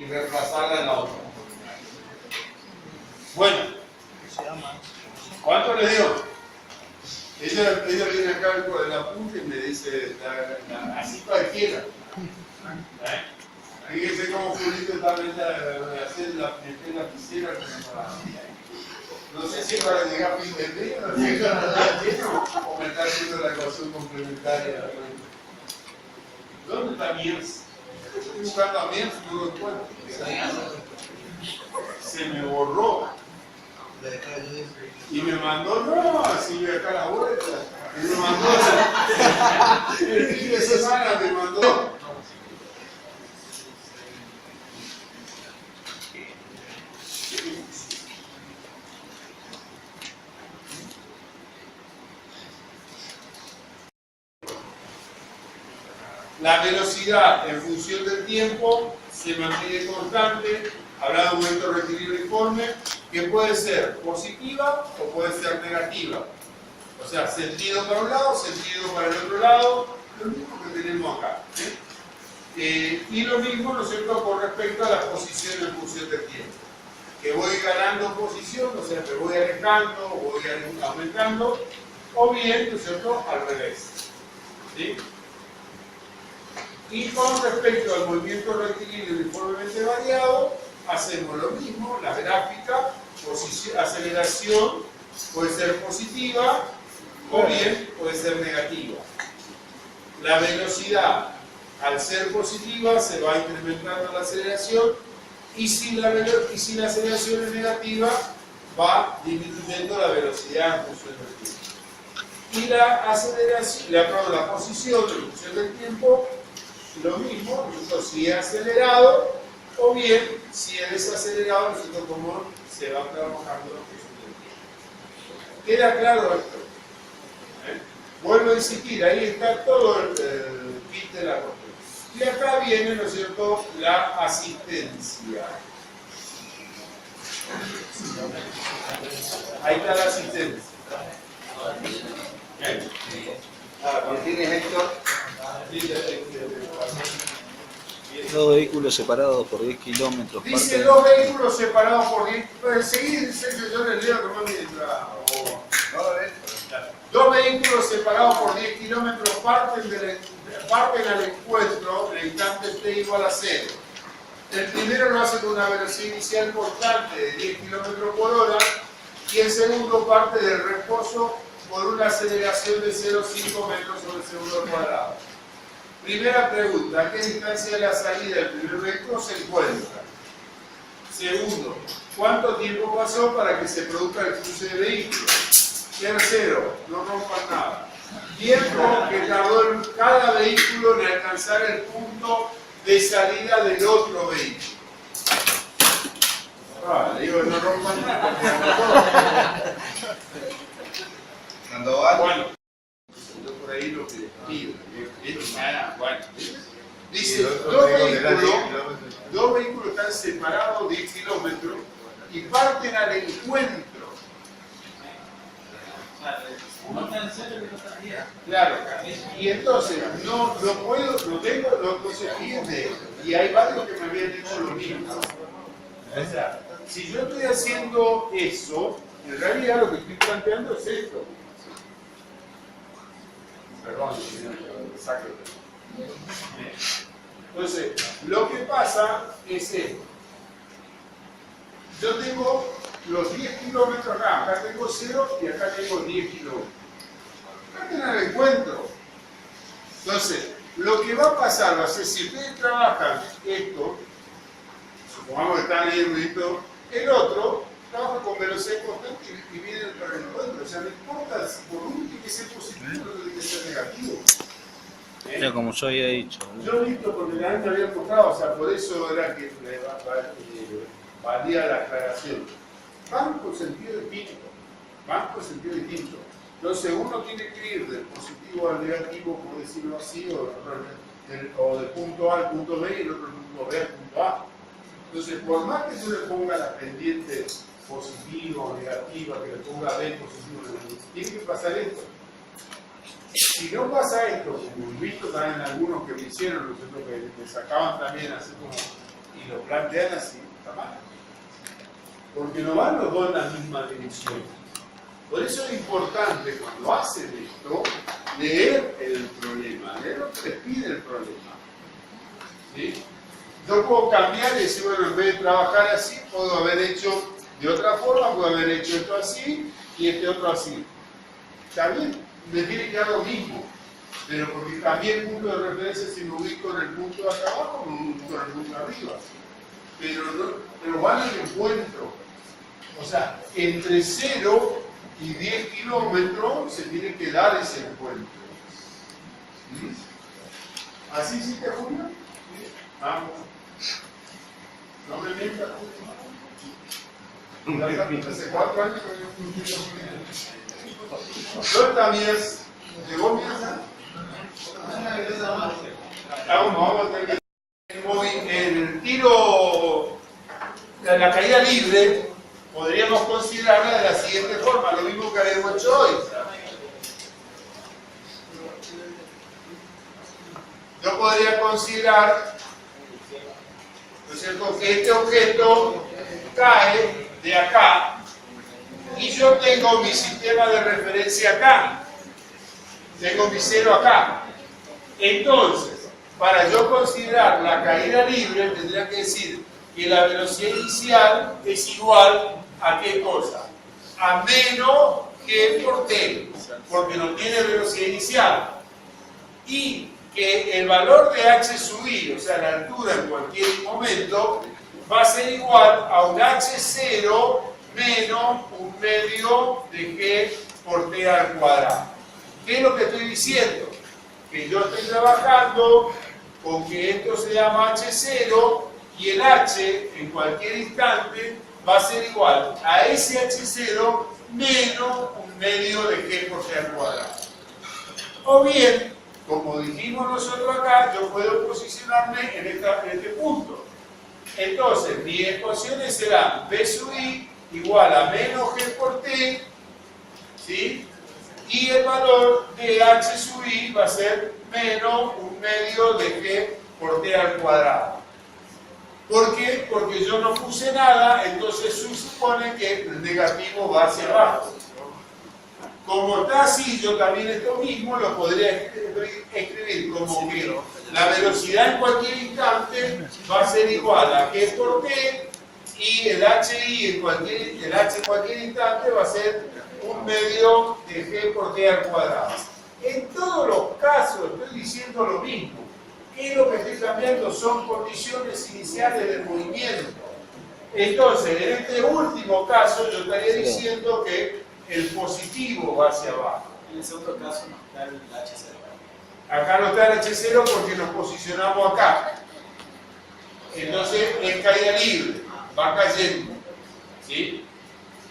y reemplazarla en la otra. Bueno, ¿cuánto le dio? Ella viene acá con el apunte y me dice, así cualquiera. Fíjense cómo Julito también hacer la lapicera. No sé si para llegar a fin de día, no sé si para lleno o me está haciendo la ecuación complementaria. ¿Dónde está Miers? Estoy buscando a Miers y no lo encuentro. Se me borró. Y me mandó, no, así voy acá a la vuelta. Y me mandó, el fin de semana me mandó. La velocidad en función del tiempo se mantiene constante, habrá de un momento rectilineariforme que puede ser positiva o puede ser negativa. O sea, sentido para un lado, sentido para el otro lado, lo mismo que tenemos acá. Y lo mismo, ¿no es cierto?, con respecto a la posición en función del tiempo. Que voy ganando posición, o sea, me voy alejando, o voy aumentando, o bien, ¿no es cierto?, al revés. ¿Sí? Y con respecto al movimiento rectilíneo uniformemente variado, hacemos lo mismo, la gráfica, aceleración puede ser positiva o bien puede ser negativa. La velocidad, al ser positiva, se va incrementando la aceleración y si la aceleración es negativa, va disminuyendo la velocidad en función del tiempo. Y la aceleración, la posición en función del tiempo, lo mismo, si es acelerado o bien si es desacelerado, nosotros como se va trabajando en función del tiempo. ¿Queda claro esto? Vuelvo a insistir, ahí está todo el kit de la cuestión. Y acá viene, ¿no es cierto?, la asistencia. Ahí está la asistencia. ¿Quién tienes, Héctor? Dos vehículos separados por 10 kilómetros. Dice dos vehículos separados por 10 kilómetros. Seguir, yo les leo que no mientras. Dos vehículos separados por 10 kilómetros parten al encuentro en el instante t igual a 0. El primero lo hace con una velocidad inicial constante de 10 kilómetros por hora y el segundo parte del reposo por una aceleración de 0,5 metros sobre segundo cuadrado. Primera pregunta, ¿a qué distancia de la salida del primer vehículo se encuentra? Segundo, ¿cuánto tiempo pasó para que se produzca el cruce de vehículos? Tercero, no rompan nada. Tiempo que tardó cada vehículo en alcanzar el punto de salida del otro vehículo. Digo, no rompan nada. Bueno, yo por ahí lo que pido. Bueno. Dice, dos vehículos están separados 10 kilómetros y parten al encuentro. Claro, y entonces no puedo, entonces fíjense, y hay varios que me habían dicho lo mismo. O sea, si yo estoy haciendo eso, en realidad lo que estoy planteando es esto. Perdón, sáquenlo. Entonces, lo que pasa es esto. Yo tengo los 10 kilómetros acá tengo 0 y acá tengo 10 kilómetros. Parten al encuentro. Entonces, lo que va a pasar va a ser, si ustedes trabajan esto, supongamos que están ahí ruidito, el otro trabaja con velocidad constante y viene para el encuentro. O sea, no importa si por uno tiene que ser positivo o tiene que ser negativo. Era como yo había dicho. Yo he visto porque la gente había tocado, o sea, por eso era que valía la aclaración. Van por sentido distinto. Entonces uno tiene que ir del positivo al negativo, por decirlo así, o del punto A al punto B y el otro punto B al punto A. Entonces, por más que yo le ponga la pendiente positiva o negativa, que le ponga B positivo o negativo, tiene que pasar esto. Si no pasa esto, como he visto también algunos que me hicieron, que me sacaban también así como y lo plantean así, está mal. Porque no van los dos en la misma dirección. Por eso es importante cuando hacen esto, leer el problema, leer lo que les pide el problema. ¿Sí? Yo puedo cambiar y decir, bueno, en vez de trabajar así, puedo haber hecho de otra forma, puedo haber hecho esto así y este otro así. Está bien, me tiene que dar lo mismo, pero porque cambié el punto de referencia si me ubico en el punto de acá abajo o me ubico en el punto de arriba. Pero van al encuentro. O sea, entre 0 y 10 kilómetros se tiene que dar ese encuentro. ¿Mm? ¿Así hiciste, Julio? Vamos. No me mientas. Hace 4 años que ¿dónde está Mies? ¿Llegó Mies? Vamos a tener que... El tiro, la caída libre, podríamos considerarla de la siguiente forma, lo mismo que habíamos hecho hoy. Yo podría considerar, ¿no es cierto?, que este objeto cae de acá y yo tengo mi sistema de referencia acá, tengo mi 0 acá. Entonces, para yo considerar la caída libre, tendría que decir que la velocidad inicial es igual a qué cosa, a menos g por t, porque no tiene velocidad inicial, y que el valor de h sub i, o sea, la altura en cualquier momento, va a ser igual a un h0 menos un medio de g por t al cuadrado. ¿Qué es lo que estoy diciendo? Que yo estoy trabajando con que esto se llama h0 y el h en cualquier instante va a ser igual a ese h0 menos un medio de g por t al cuadrado. O bien, como dijimos nosotros acá, yo puedo posicionarme en este punto. Entonces, mis ecuaciones serán b sub i igual a menos g por t, ¿sí? Y el valor de h sub i va a ser menos un medio de g por t al cuadrado. ¿Por qué? Porque yo no puse nada, entonces supone que el negativo va hacia abajo. Como está así, yo también esto mismo lo podría escribir como que la velocidad en cualquier instante va a ser igual a g por t y el hi el h en cualquier instante va a ser un medio de g por t al cuadrado. En todos los casos estoy diciendo lo mismo. ¿Qué es lo que estoy cambiando? Son condiciones iniciales del movimiento. Entonces, en este último caso, yo estaría diciendo que el positivo va hacia abajo. En el segundo caso no está el H0. Acá no está el H0 porque nos posicionamos acá. Entonces, es caída libre, va cayendo. ¿Sí?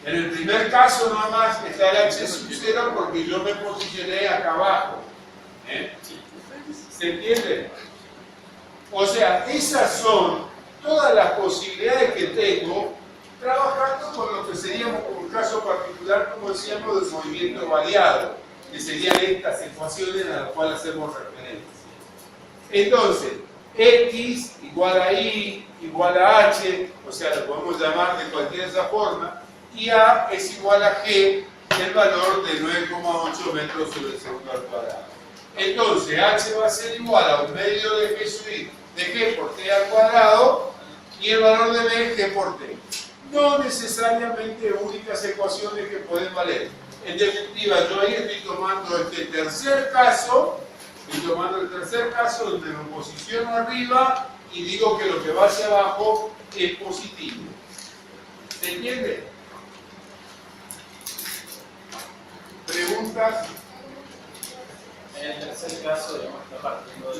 En el primer caso nada más está el H0 porque yo me posicioné acá abajo. ¿Se entiende? O sea, esas son todas las posibilidades que tengo trabajando con lo que seríamos como un caso particular, como decíamos, del movimiento variado, que serían estas ecuaciones a las cuales hacemos referencia. Entonces, x igual a y igual a h, o sea, lo podemos llamar de cualquier esa forma, y a es igual a g, el valor de 9,8 metros sobre el segundo al cuadrado. Entonces, h va a ser igual a un medio de g sub i de g por t al cuadrado, y el valor de b g por t. No necesariamente únicas ecuaciones que pueden valer. En definitiva, yo ahí estoy tomando este tercer caso, donde me posiciono arriba y digo que lo que va hacia abajo es positivo. ¿Se entiende? ¿Preguntas? En el tercer caso, digamos, está partiendo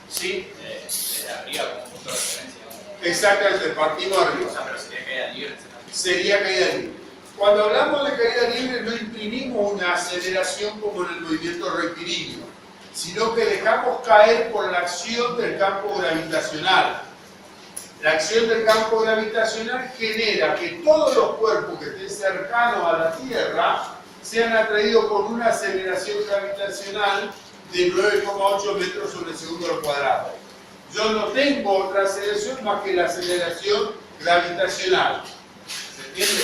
¿Sí? de arriba como punto de referencia. Exactamente, partimos arriba. O sea, pero sería caída libre. Sería caída libre. Cuando hablamos de caída libre no imprimimos una aceleración como en el movimiento rectilíneo, sino que dejamos caer por la acción del campo gravitacional. La acción del campo gravitacional genera que todos los cuerpos que estén cercanos a la Tierra sean atraídos con una aceleración gravitacional de 9,8 metros sobre el segundo al cuadrado. yo no tengo otra aceleración más que la aceleración gravitacional. ¿Se entiende?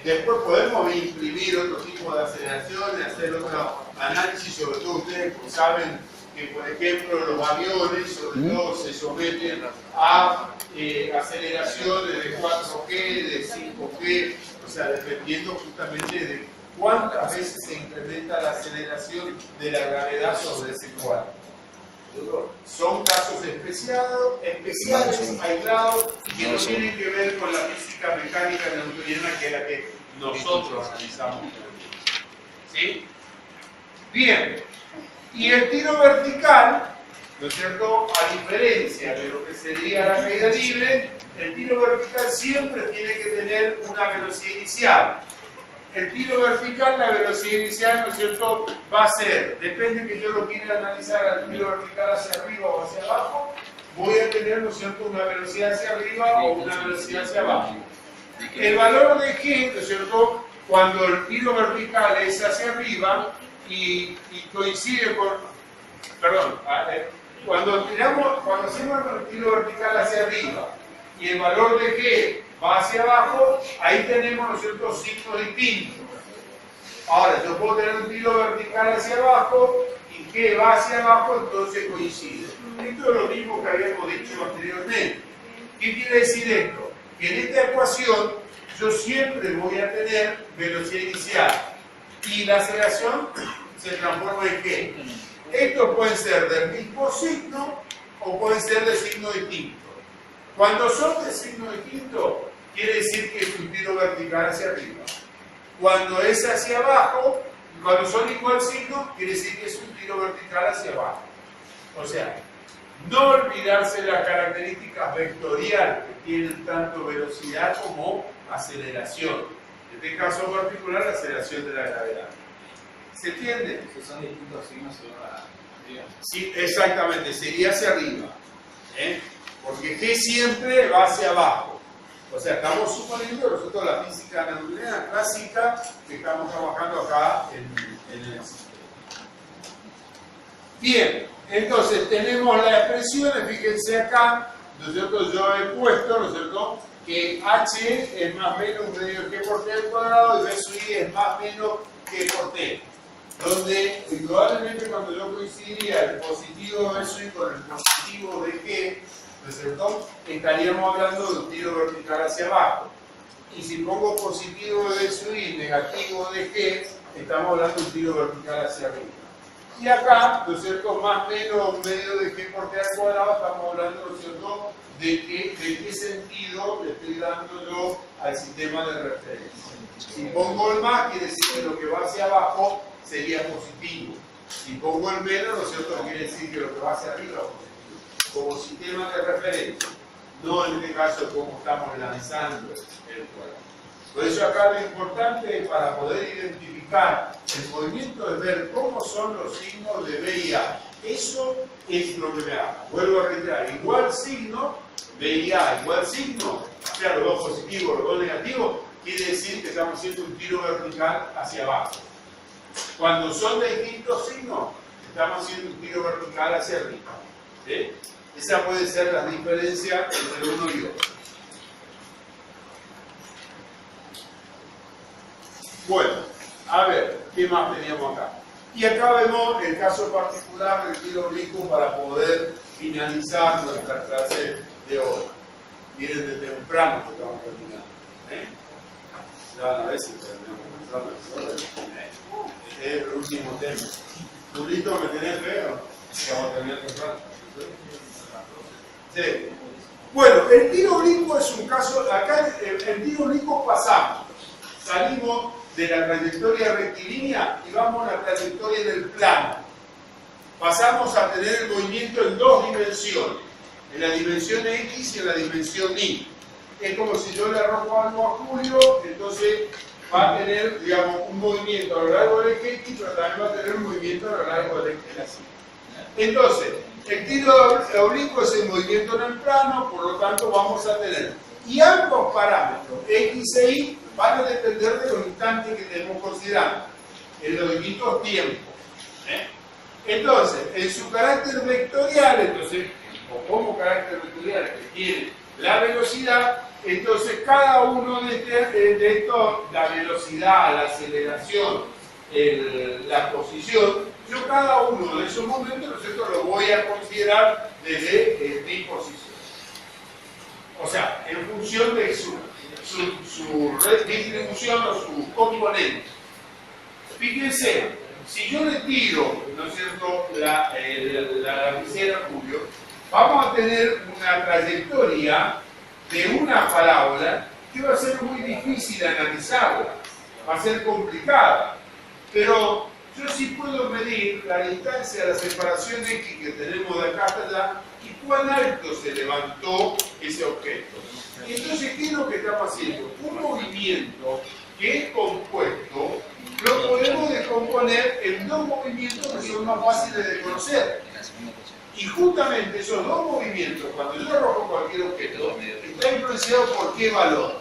Después podemos imprimir otro tipo de aceleraciones, hacer otro análisis, sobre todo ustedes saben que, por ejemplo, los aviones, sobre todo, se someten a aceleraciones de 4G, de 5G, o sea, dependiendo justamente de cuántas veces se incrementa la aceleración de la gravedad sobre ese cuadro. Son casos especiales, aislados, que no tienen que ver con la física mecánica newtoniana, que es la que nosotros analizamos. ¿Sí? Bien, y el tiro vertical, ¿no es cierto? A diferencia de lo que sería la caída libre, el tiro vertical siempre tiene que tener una velocidad inicial. El tiro vertical, la velocidad inicial, ¿no es cierto?, va a ser, depende que yo lo quiera analizar al tiro vertical hacia arriba o hacia abajo, voy a tener, ¿no es cierto?, una velocidad hacia arriba o una velocidad hacia abajo. El valor de G, ¿no es cierto?, cuando el tiro vertical es hacia arriba y coincide con, perdón, cuando hacemos el tiro vertical hacia arriba y el valor de G va hacia abajo, ahí tenemos, ¿no es cierto?, signos distintos. Ahora, yo puedo tener un tiro vertical hacia abajo y que va hacia abajo, entonces coincide. Esto es lo mismo que habíamos dicho anteriormente. ¿Qué quiere decir esto? Que en esta ecuación yo siempre voy a tener velocidad inicial y la aceleración se transforma en ¿qué? Estos pueden ser del mismo signo o pueden ser de signo distinto. Cuando son de signo distinto, quiere decir que es un tiro vertical hacia arriba. Cuando es hacia abajo, cuando son igual signo, quiere decir que es un tiro vertical hacia abajo. O sea, no olvidarse las características vectoriales que tienen tanto velocidad como aceleración. En este caso particular, la aceleración de la gravedad. ¿Se entiende? Que son distintos signos según la teoría. Sí, exactamente, sería hacia arriba. Porque G siempre va hacia abajo. O sea, estamos suponiendo nosotros la física newtoniana clásica que estamos trabajando acá en el sistema. Bien, entonces tenemos las expresiones, fíjense acá, ¿no es cierto? Yo he puesto, ¿no es cierto?, que H es más o menos medio G por T al cuadrado y B sub I es más o menos G por T. Donde indudablemente cuando yo coincidiría el positivo de B sub I con el positivo de G, ¿no es cierto?, estaríamos hablando de un tiro vertical hacia abajo. Y si pongo positivo de B sub I y negativo de G, estamos hablando de un tiro vertical hacia arriba. Y acá, ¿no es cierto?, más o menos medio de G por T al cuadrado, estamos hablando, ¿no es cierto?, de qué sentido le estoy dando yo al sistema de referencia. Si pongo el más, quiere decir que lo que va hacia abajo sería positivo. Si pongo el menos, ¿no es cierto?, quiere decir que lo que va hacia arriba es positivo. Como sistema de referencia, no en este caso como estamos lanzando el cuadrado. Por eso acá lo importante es para poder identificar el movimiento es ver cómo son los signos de B y A. Eso es lo que me haga. Vuelvo a reiterar, igual signo, B y A, igual signo, o sea, los dos positivos, los dos negativos, quiere decir que estamos haciendo un tiro vertical hacia abajo. Cuando son de distintos signos, estamos haciendo un tiro vertical hacia arriba. ¿Sí? Esa puede ser la diferencia entre uno y otro. Bueno, a ver, ¿qué más teníamos acá? Y acá vemos el caso particular del tiro oblicuo para poder finalizar nuestra clase de hoy. Miren, de temprano que estamos terminando. Ya van a ver si terminamos. Este es el último tema. ¿Julito me tenés feo? Vamos a terminar temprano. Sí. Bueno, el tiro oblicuo es un caso. Acá el tiro oblicuo pasamos. Salimos de la trayectoria rectilínea y vamos a la trayectoria en el plano. Pasamos a tener el movimiento en dos dimensiones, en la dimensión X y en la dimensión Y. Es como si yo le arrojo algo a Julio, entonces va a tener, digamos, un movimiento a lo largo del eje X, pero también va a tener un movimiento a lo largo del eje Y. Entonces, el tiro oblicuo es el movimiento en el plano, por lo tanto vamos a tener. Y ambos parámetros, X e Y, van a depender de los instantes que tenemos considerando, en los distintos tiempos. Entonces, en su carácter vectorial, entonces, o como carácter vectorial que tiene la velocidad, entonces cada uno de estos, la velocidad, la aceleración, la posición, yo cada uno de esos momentos, ¿no es cierto?, lo voy a considerar desde mi posición. O sea, en función de su distribución o su componente. Fíjense, si yo le tiro, ¿no es cierto?, la lapicera a Julio, vamos a tener una trayectoria de una parábola que va a ser muy difícil analizarla, va a ser complicada, pero yo sí puedo medir la distancia, la separación X que tenemos de acá hasta allá y cuán alto se levantó ese objeto. Y entonces, ¿qué es lo que estamos haciendo? Un movimiento que es compuesto lo podemos descomponer en dos movimientos que son más fáciles de conocer. Y justamente esos dos movimientos, cuando yo arrojo cualquier objeto, está influenciado por qué valor.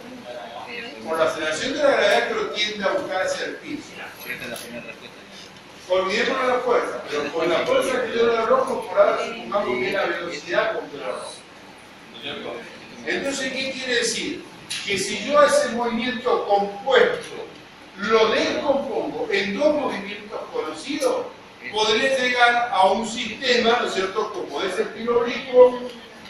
Por la aceleración de la gravedad que lo tiende a buscar hacia el piso. Olvidémonos la fuerza, pero con la fuerza que yo le arrojo, por ahora supongamos que es la velocidad con que lo arrojo. Entonces, ¿qué quiere decir? Que si yo a ese movimiento compuesto lo descompongo en dos movimientos conocidos, podré llegar a un sistema, ¿no es cierto?, como es el tiro oblicuo,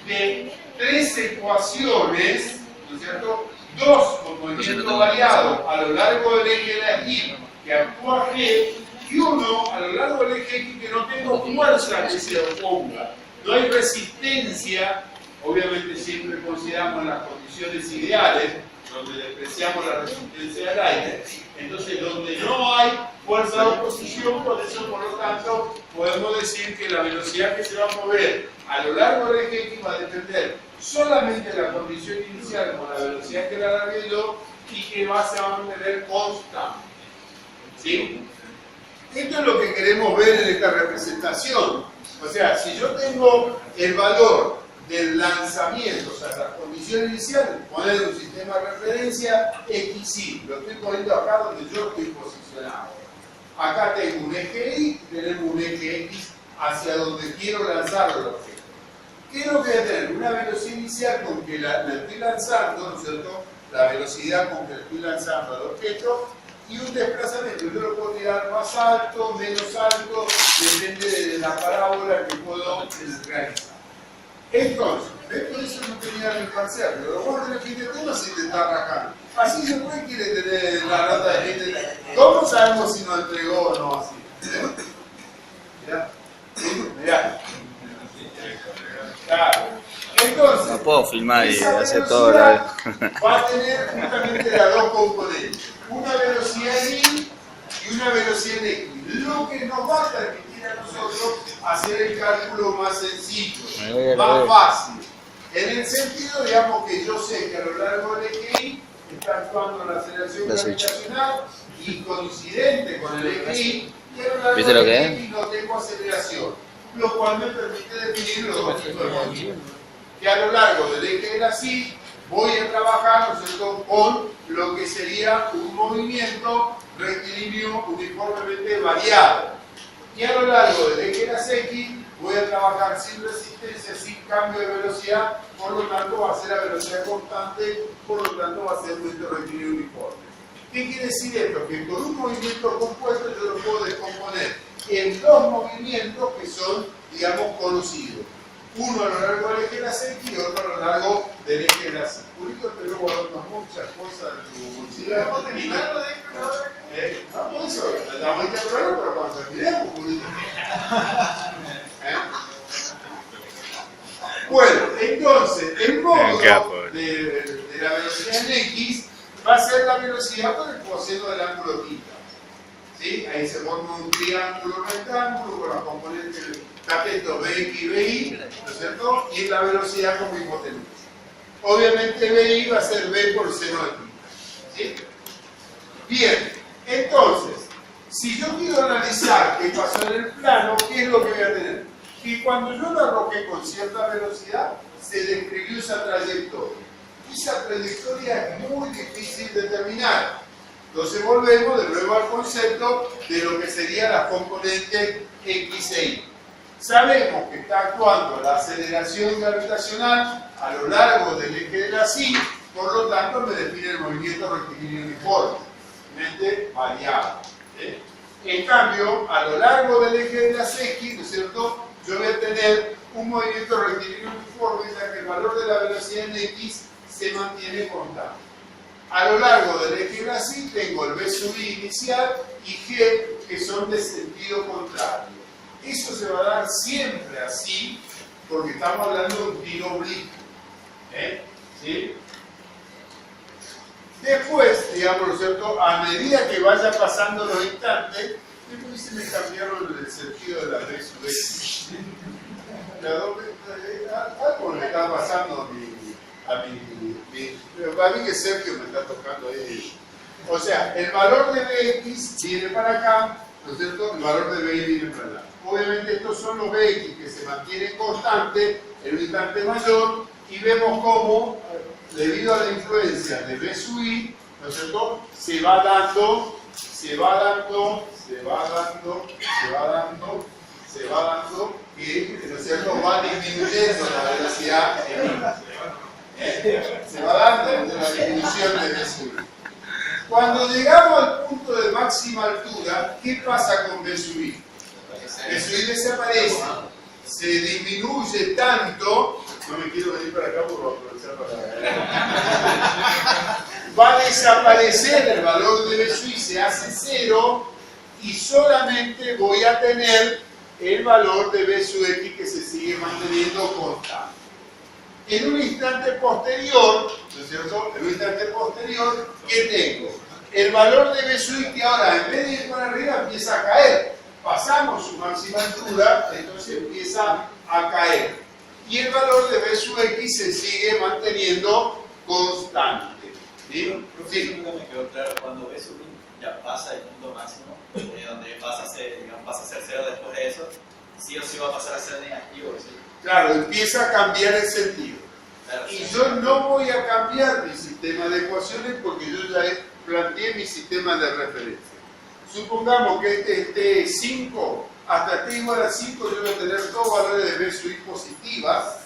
de tres ecuaciones, ¿no es cierto?, dos con movimiento variado a lo largo del eje de la Y que actúa G, y uno a lo largo del eje X que no tengo fuerza que se oponga. No hay resistencia, obviamente siempre consideramos las condiciones ideales, donde despreciamos la resistencia del aire, entonces donde no hay fuerza de oposición, por eso, por lo tanto, podemos decir que la velocidad que se va a mover a lo largo del eje X va a depender solamente de la condición inicial con la velocidad que la alargué yo y que se va a mantener constante. ¿Sí? Esto es lo que queremos ver en esta representación. O sea, si yo tengo el valor del lanzamiento, o sea, la condición inicial, poner un sistema de referencia XY, lo estoy poniendo acá donde yo estoy posicionado. Acá tengo un eje Y, tenemos un eje X hacia donde quiero lanzarlo el objeto. ¿Qué es lo que voy a tener? Una velocidad inicial con que la estoy lanzando, ¿no es cierto? La velocidad con que estoy lanzando al objeto y un desplazamiento. Yo lo puedo tirar más alto, menos alto, depende de la parábola que puedo realizar. Entonces, por eso no tenía que parcial, pero vos tenés fin de tema si te está rajando. Así se puede quiere tener la nota de gente. ¿Cómo sabemos si nos entregó o no así? Mirá, mirá. Claro. Entonces, No puedo filmar y esa hacer todo la velocidad va a tener justamente las dos componentes. Una velocidad en Y y una velocidad en X. Lo que nos va a permitir a nosotros hacer el cálculo más sencillo, más fácil. En el sentido, digamos, que yo sé que a lo largo del eje Y está actuando la aceleración gravitacional y coincidente con el eje Y, y a lo largo ¿Viste lo del que eje es? Y no tengo aceleración, lo cual me permite definir los dos tipos de movimientos. Que a lo largo del eje de la Y voy a trabajar, ¿no es cierto?, con lo que sería un movimiento rectilíneo uniformemente variado. Y a lo largo del eje de las X voy a trabajar sin resistencia, sin cambio de velocidad, por lo tanto va a ser a velocidad constante, por lo tanto va a ser un movimiento rectilíneo uniforme. ¿Qué quiere decir esto? Que con un movimiento compuesto yo lo puedo descomponer en dos movimientos que son, digamos, conocidos. Uno a lo largo del eje de las X y otro a lo largo del eje de las Y. Purito, te veo guardando muchas cosas en tu bolsillo. ¿Vamos a terminarlo de esto ahora? Vamos a eso. Estamos interrogando, pero cuando terminemos, Purito. Bueno, entonces, el módulo de la velocidad en X va a ser la velocidad por el coseno del ángulo θ. ¿Sí? Ahí se forma un triángulo rectángulo con los componentes catetos BX y BY, ¿no es cierto? Y la velocidad como hipotenusa. Obviamente BY va a ser B por seno de θ. ¿Sí? Bien, entonces, si yo quiero analizar qué pasó en el plano, ¿qué es lo que voy a tener? Que cuando yo lo arrojé con cierta velocidad, se describió esa trayectoria. Esa trayectoria es muy difícil de determinar. Entonces volvemos de nuevo al concepto de lo que serían las componentes X e Y. sabemos que está actuando la aceleración gravitacional a lo largo del eje de la Y, por lo tanto me define el movimiento rectilíneo uniforme, variable. ¿Sí? En cambio, a lo largo del eje de las X, ¿no es cierto?, yo voy a tener un movimiento rectilíneo uniforme, ya que el valor de la velocidad en X se mantiene constante. A lo largo del eje de las Y tengo el B sub I inicial y G, que son de sentido contrario. Eso se va a dar siempre así, porque estamos hablando de un tiro oblicuo. ¿Sí? Después, digamos, ¿no es cierto?, a medida que vaya pasando los instantes, después se me cambiaron el sentido de la B sub X. Algo le está pasando a mí que Sergio me está tocando ahí. O sea, el valor de Bx viene para acá, ¿no es cierto? El valor de By viene para acá. Obviamente estos son los Bx que se mantienen constantes en un instante mayor y vemos cómo, debido a la influencia de B sub I, ¿no es cierto?, se va dando, que, ¿no es cierto?, va disminuyendo la velocidad en I. Se va dando la disminución de B sub I. Cuando llegamos al punto de máxima altura, ¿qué pasa con B sub I? B sub I desaparece, se disminuye tanto, no me quiero venir para acá porque voy a aprovechar para va a desaparecer el valor de B sub I, se hace cero y solamente voy a tener el valor de B sub X que se sigue manteniendo constante. En un instante posterior, ¿no es cierto?, en un instante posterior, ¿qué tengo? El valor de B sub I que ahora en vez de ir para arriba empieza a caer. Pasamos su máxima altura, entonces empieza a caer. Y el valor de B sub X se sigue manteniendo constante. ¿Sí? Sí. Me quedó claro, cuando B sub I ya pasa el punto máximo, donde pasa a ser, digamos, pasa a ser cero después de eso, sí o sí va a pasar a ser negativo, ¿sí? Claro, empieza a cambiar el sentido. Claro, Y sí. yo no voy a cambiar mi sistema de ecuaciones porque yo ya planteé mi sistema de referencia. Supongamos que este esté 5, hasta t igual a 5 yo voy a tener todos valores de B sub I positivas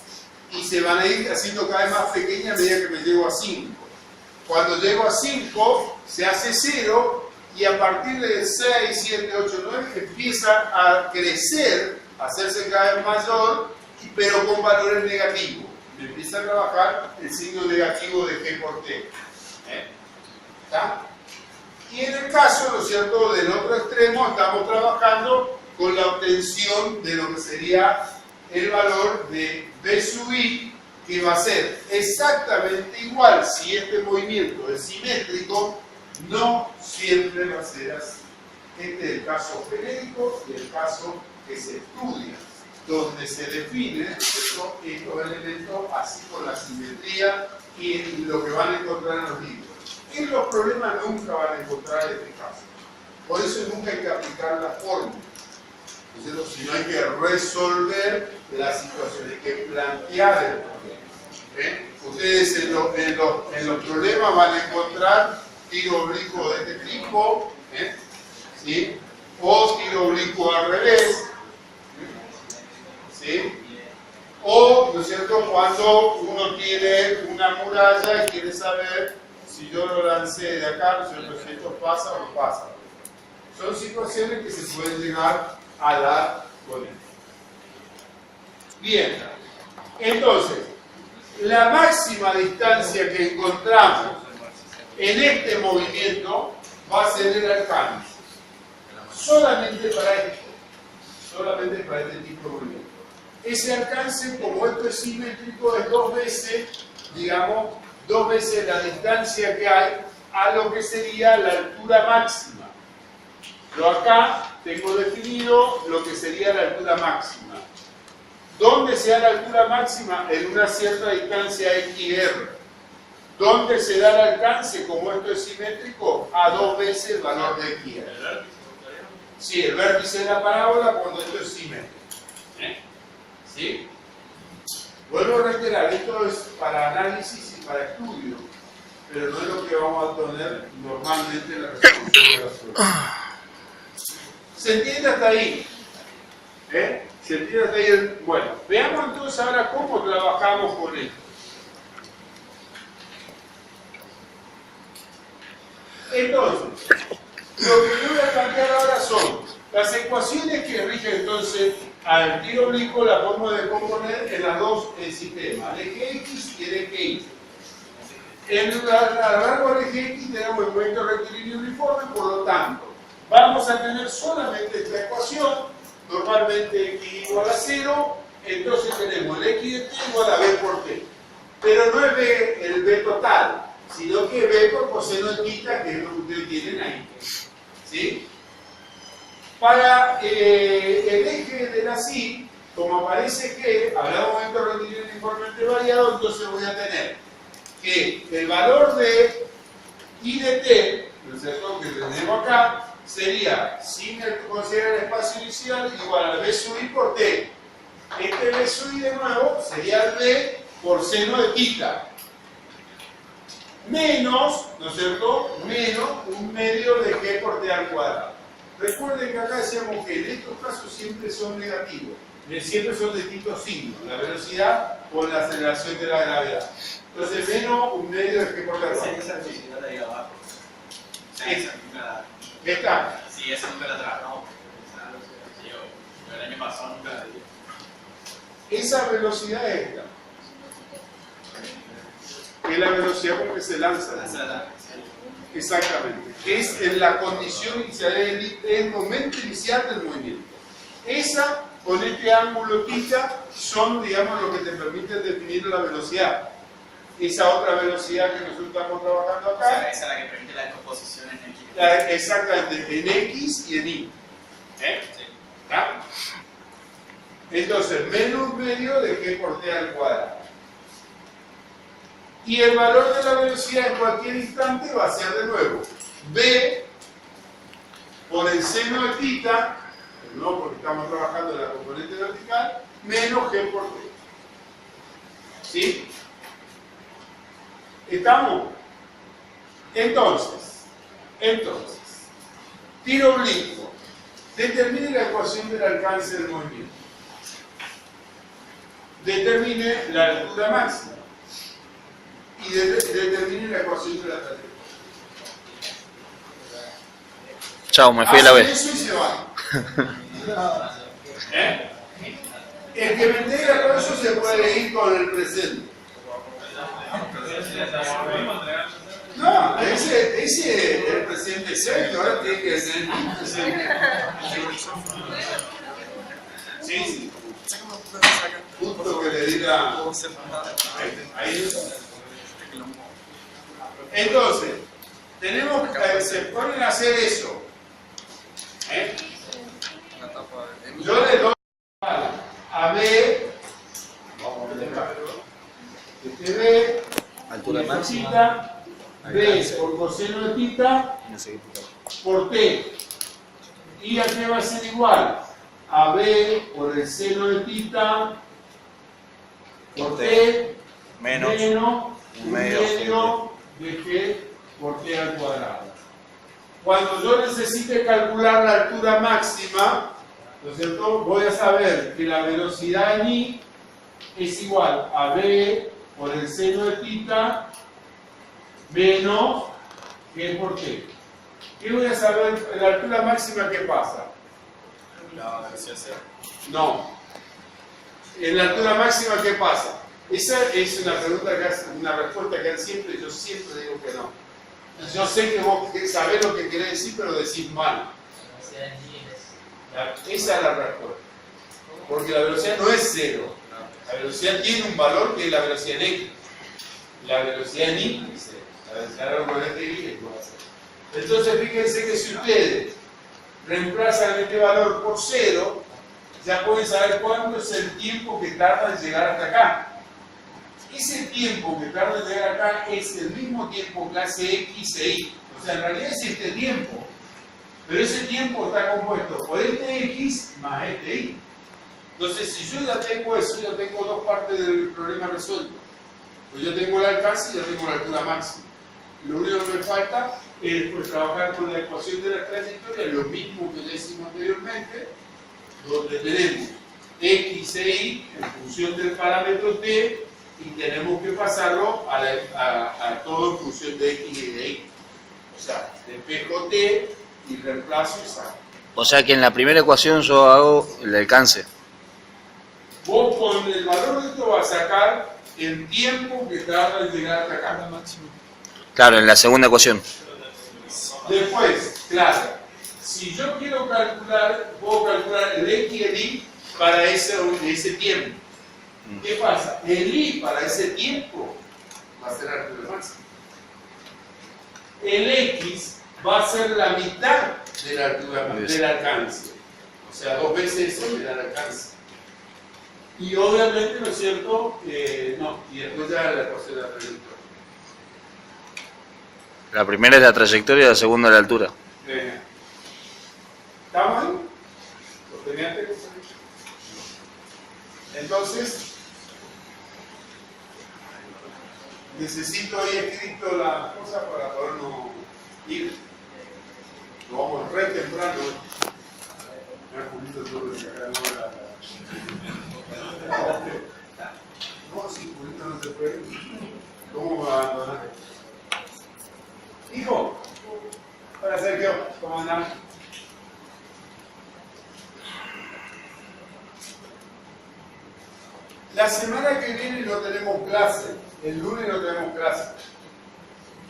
y se van a ir haciendo cada vez más pequeñas a medida que me llego a 5. Cuando llego a 5 se hace 0 y a partir de 6, 7, 8, 9 empieza a crecer, a hacerse cada vez mayor, pero con valores negativos. Me empieza a trabajar el signo negativo de G por T. ¿Está? Y en el caso, ¿no es cierto?, del otro extremo, estamos trabajando con la obtención de lo que sería el valor de B sub I, que va a ser exactamente igual si este movimiento es simétrico, no siempre va a ser así. Este es el caso genérico y el caso que se estudia, donde se define estos elementos así con la simetría y lo que van a encontrar en los libros. En los problemas nunca van a encontrar este caso. Por eso nunca hay que aplicar la fórmula. Entonces, si no hay que resolver la situación, hay que plantear el problema. Ustedes en los problemas van a encontrar tiro oblicuo de este tipo, ¿sí?, o tiro oblicuo al revés, ¿sí?, o, ¿no es cierto?, cuando uno tiene una muralla y quiere saber si yo lo lancé de acá, ¿no es cierto?, si esto pasa o no pasa. Son situaciones que se pueden llegar a dar con esto. Bien, entonces, la máxima distancia que encontramos en este movimiento va a ser el alcance. Solamente para esto. Solamente para este tipo de movimiento. Ese alcance, como esto es simétrico, es 2 veces, digamos, 2 veces la distancia que hay a lo que sería la altura máxima. Yo acá tengo definido lo que sería la altura máxima. ¿Dónde se da la altura máxima? En una cierta distancia XR. ¿Dónde se da el alcance? Como esto es simétrico, a 2 veces el valor de XR. Sí, el vértice de la parábola cuando esto es simétrico. ¿Sí? Vuelvo a reiterar, esto es para análisis y para estudio, pero no es lo que vamos a tener normalmente en la resolución de la solución. ¿Se entiende hasta ahí? ¿Se entiende hasta ahí? Bueno, veamos entonces ahora cómo trabajamos con esto. Entonces, lo que yo voy a plantear ahora son las ecuaciones que rigen entonces al tiro oblicuo, la forma de componer en las dos sistemas, el eje X y el eje Y. A lo largo del eje X tenemos el movimiento rectilíneo uniforme, por lo tanto, vamos a tener solamente esta ecuación, normalmente X igual a 0, entonces tenemos el X de t igual a B por t. Pero no es B, el B total, sino que B por coseno de θ, que es lo que ustedes tienen ahí. ¿Sí? Para el eje de la CI, como aparece que habrá un momento rectilíneo uniformemente variado, entonces voy a tener que el valor de I de t, ¿no es cierto?, que tenemos acá, sería, sin considerar el espacio inicial, igual al B sub I por t. Este B sub I de nuevo sería el B por seno de θ. Menos, ¿no es cierto?, menos un medio de G por t al cuadrado. Recuerden que acá decíamos que en estos casos siempre son negativos, siempre son de distintos signos, la velocidad con la aceleración de la gravedad. Entonces, menos un medio de G por t al cuadrado. Esa velocidad de ahí abajo. Esa nunca ¿Está? sí, esa nunca la trabajamos. Yo el año pasado nunca la di. Esa velocidad es esta. Es la velocidad con que se lanza. Exactamente. Es en la condición inicial, es el momento inicial del movimiento. Esa, con este ángulo θ, son, digamos, lo que te permite definir la velocidad. Esa otra velocidad que nosotros estamos trabajando acá. O sea, esa es la que permite la descomposición en X. Exactamente, en X y en Y. Sí. ¿Está? Entonces, menos medio de G por t al cuadrado. Y el valor de la velocidad en cualquier instante va a ser de nuevo B por el seno de θ, no porque estamos trabajando en la componente vertical, menos G por t. ¿Sí? ¿Estamos? Entonces, tiro oblicuo. Determine la ecuación del alcance del movimiento. Determine la altura máxima. Y determine la ecuación de la trayectoria. Chao, me fui a la Hacen B. eso y se van. El que me entrega todo eso se puede ir con el presente. No, ese es el presente serio, ahora tiene que ser el presente. Sí, sí. Justo que le diga. Ahí. Entonces, tenemos se ponen a hacer eso. Yo le doy a B, vamos a dejar, este B, Altura máxima. θ, B por coseno de θ por T. ¿Y a qué va a ser igual? A B por el seno de θ por T Menos un medio de G por T al cuadrado. Cuando yo necesite calcular la altura máxima, ¿no es cierto?, voy a saber que la velocidad en I es igual a B por el seno de θ menos G por T. ¿Qué voy a saber? La altura máxima, ¿qué pasa? La velocidad cero. No. En la altura máxima, ¿qué pasa? Esa es una pregunta que hace, una respuesta que dan siempre, yo siempre digo que no. Yo sé que vos sabés lo que querés decir, pero decís mal. Esa es la respuesta. Porque la velocidad no es cero. La velocidad tiene un valor que es la velocidad en X. La velocidad en Y es cero. La velocidad en Y es igual a cero. Entonces, fíjense que si ustedes reemplazan este valor por cero, ya pueden saber cuánto es el tiempo que tarda en llegar hasta acá. Ese tiempo que tarda en llegar acá es el mismo tiempo que hace X e Y. O sea, en realidad es este tiempo. Pero ese tiempo está compuesto por este X más este Y. Entonces, si yo ya tengo eso, ya tengo dos partes del problema resuelto. Pues yo tengo el alcance y yo tengo la altura máxima. Lo único que me falta es pues, trabajar con la ecuación de la trayectoria, lo mismo que ya hicimos anteriormente, donde tenemos X e Y en función del parámetro T y tenemos que pasarlo a todo en función de X y de Y. O sea, despejo T y reemplazo y saco. O sea que en la primera ecuación yo hago el alcance. Vos con el valor de esto vas a sacar el tiempo que tarda en llegar hasta acá. Claro, en la segunda ecuación. Después, claro, si yo quiero calcular, puedo calcular el X y el Y para ese tiempo. ¿Qué pasa? El Y para ese tiempo va a ser altura máxima. El X va a ser la mitad de la altura del alcance. O sea, 2 veces eso me da el alcance. Y obviamente, ¿no es cierto? No, y después ya la cosa de la trayectoria. La primera es la trayectoria y la segunda la altura. ¿Estamos ahí? ¿Lo tenían que hacer? Entonces, necesito ahí escrito las cosas para podernos ir. Lo vamos re temprano. Me ha cumplido todo lo que acá no, si Julito no se puede. ¿Cómo va a abandonar? Hijo, hola Sergio, ¿cómo andás? La semana que viene no tenemos clase, el lunes no tenemos clase.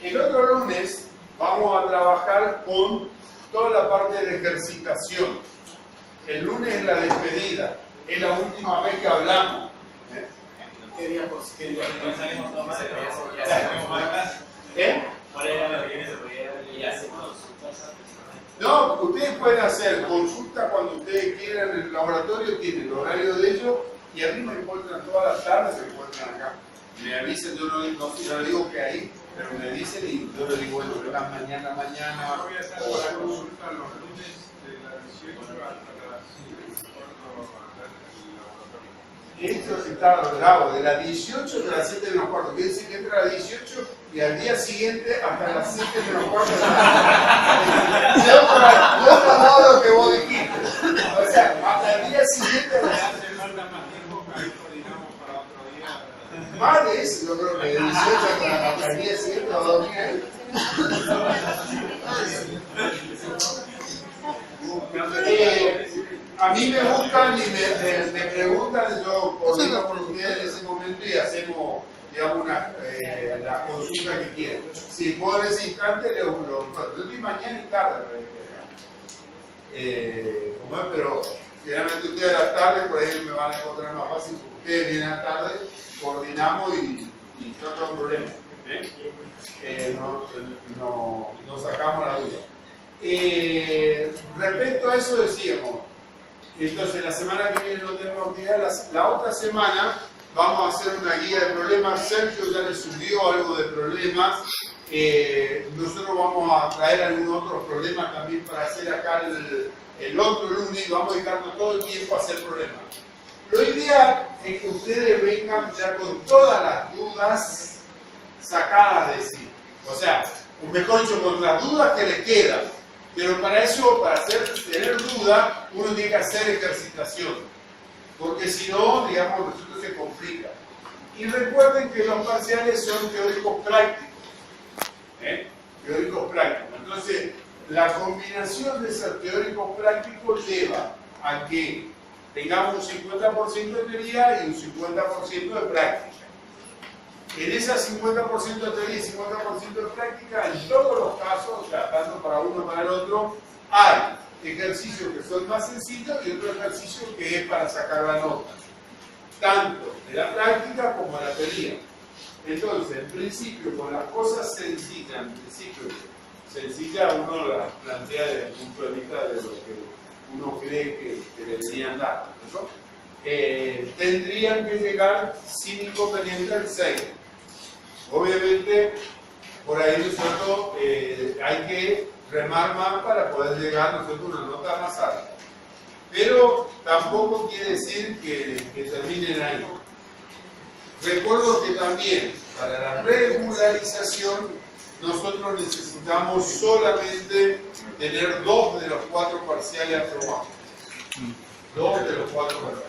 El otro lunes vamos a trabajar con toda la parte de ejercitación. El lunes es la despedida, es la última vez que hablamos. ¿Qué día? ¿Eh? No, ustedes pueden hacer consulta cuando ustedes quieran en el laboratorio, tienen el horario de ellos y a mí me encuentran todas las tardes, se encuentran acá. Me avisan, yo no digo que ahí, pero me dicen y yo les digo, bueno, vengan mañana. Voy a hacer la consulta los lunes de las 18 hasta las 5. Esto está bravo, de las 18 hasta las 7 menos cuarto. Quiere decir que entra a las 18 y al día siguiente hasta las 7 menos cuarto. Yo tomado lo que vos dijiste. O sea, hasta el día siguiente. Hace falta más tiempo que ahí coordinamos para otro día. Más de eso, yo creo que de 18 hasta el día siguiente o 2 días. A mí me buscan y me preguntan, yo coordino con ustedes en ese momento y hacemos, digamos, la consulta que quieran. Si puedo en ese instante, yo estoy mañana y tarde. Pero generalmente ustedes a la tarde, por ahí me van a encontrar más fácil, porque ustedes vienen a la tarde, coordinamos y no tengo problema. No sacamos la duda. Respecto a eso decíamos, entonces la semana que viene no tenemos actividad, la otra semana vamos a hacer una guía de problemas. Sergio ya le subió algo de problemas. Nosotros vamos a traer algunos otros problemas también para hacer acá el otro lunes. Vamos a dedicarnos todo el tiempo a hacer problemas. Lo ideal es que ustedes vengan ya con todas las dudas sacadas de sí. O sea, mejor dicho, con las dudas que les quedan. Pero para eso, para tener duda, uno tiene que hacer ejercitación. Porque si no, digamos, esto se complica. Y recuerden que los parciales son teóricos prácticos. Teóricos prácticos. Entonces, la combinación de esos teóricos prácticos lleva a que tengamos un 50% de teoría y un 50% de práctica. En esa 50% de teoría y 50% de práctica, en todos los casos, o sea, tanto para uno como para el otro, hay ejercicios que son más sencillos y otro ejercicio que es para sacar la nota, tanto de la práctica como de la teoría. Entonces, en principio, con las cosas sencillas, sencillas uno las plantea desde el punto de vista de lo que uno cree que deberían dar, ¿no? Tendrían que llegar sin inconveniente al 6. Obviamente, por ahí nosotros hay que remar más para poder llegar nosotros a una nota más alta. Pero tampoco quiere decir que terminen ahí. Recuerdo que también para la regularización nosotros necesitamos solamente tener 2 de los 4 parciales aprobados. 2 de los 4 parciales.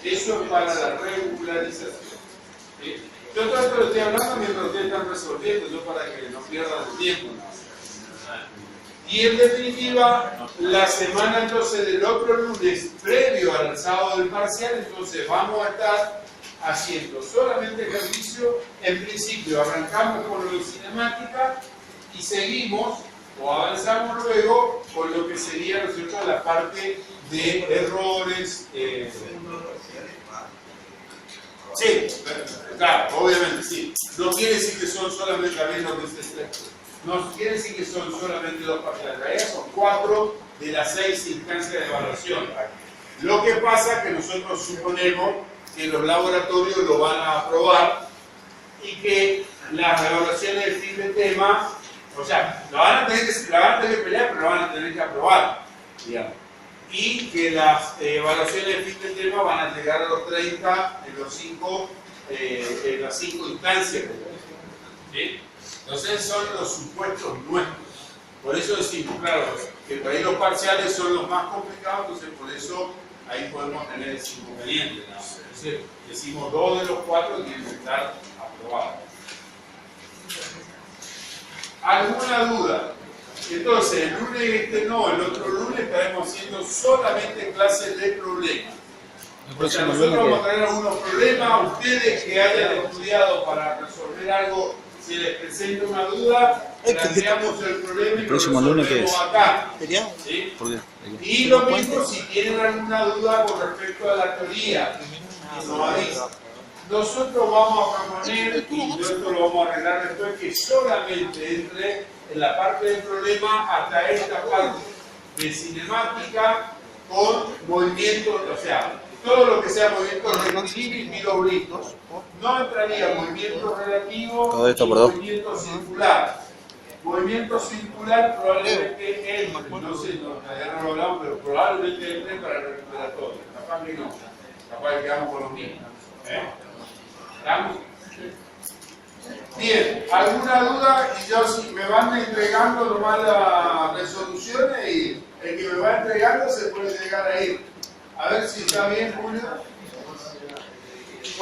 Eso es para la regularización. ¿Sí? Yo todo esto lo estoy hablando mientras ustedes están resolviendo, yo para que no pierdan el tiempo. Y en definitiva, la semana entonces del otro lunes, previo al sábado del parcial, entonces vamos a estar haciendo solamente ejercicio. En principio arrancamos con lo de cinemática y seguimos o avanzamos luego con lo que sería, ¿no es cierto?, la parte de errores. Sí, claro, obviamente, sí. No quiere decir que son solamente, también lo que no quiere decir que son solamente 2 parciales, en realidad son 4 de las 6 instancias de evaluación. Lo que pasa es que nosotros suponemos que los laboratorios lo van a aprobar y que las evaluaciones de fin de tema, o sea, la van a tener que pelear, pero la van a tener que aprobar, digamos. Y que las evaluaciones de fin de tema van a llegar a los 30 en las 5 instancias. ¿Sí? Entonces son los supuestos nuestros. Por eso decimos, claro, que por ahí los parciales son los más complicados, entonces por eso ahí podemos tener ese inconveniente, ¿no? Entonces decimos 2 de los 4 tienen que estar aprobados. ¿Alguna duda? Entonces, el lunes no, el otro lunes estaremos haciendo solamente clases de problemas. O sea, nosotros vamos a traer algunos problemas, ustedes que hayan estudiado para resolver algo, si les presenta una duda, planteamos el problema y lo próximo lunes ¿qué es? acá. ¿Sí? ¿Por qué? Y lo mismo si tienen alguna duda con respecto a la teoría, nos avisan. Nosotros vamos a proponer, y esto lo vamos a arreglar después, que solamente entre en la parte del problema hasta esta parte de cinemática con movimientos, o sea, todo lo que sea movimiento rectilíneo y tiro oblicuo. No entraría movimiento relativo Todo esto y por 2. movimiento circular. Movimiento circular probablemente entre, no sé, no lo hablamos, pero probablemente entre para el recuperatorio. Capaz que no, capaz que quedamos con los mismos. ¿Estamos? Bien, ¿alguna duda? Y yo si me van entregando nomás las resoluciones y el que me va entregando se puede llegar a ir. A ver si está bien, Julio.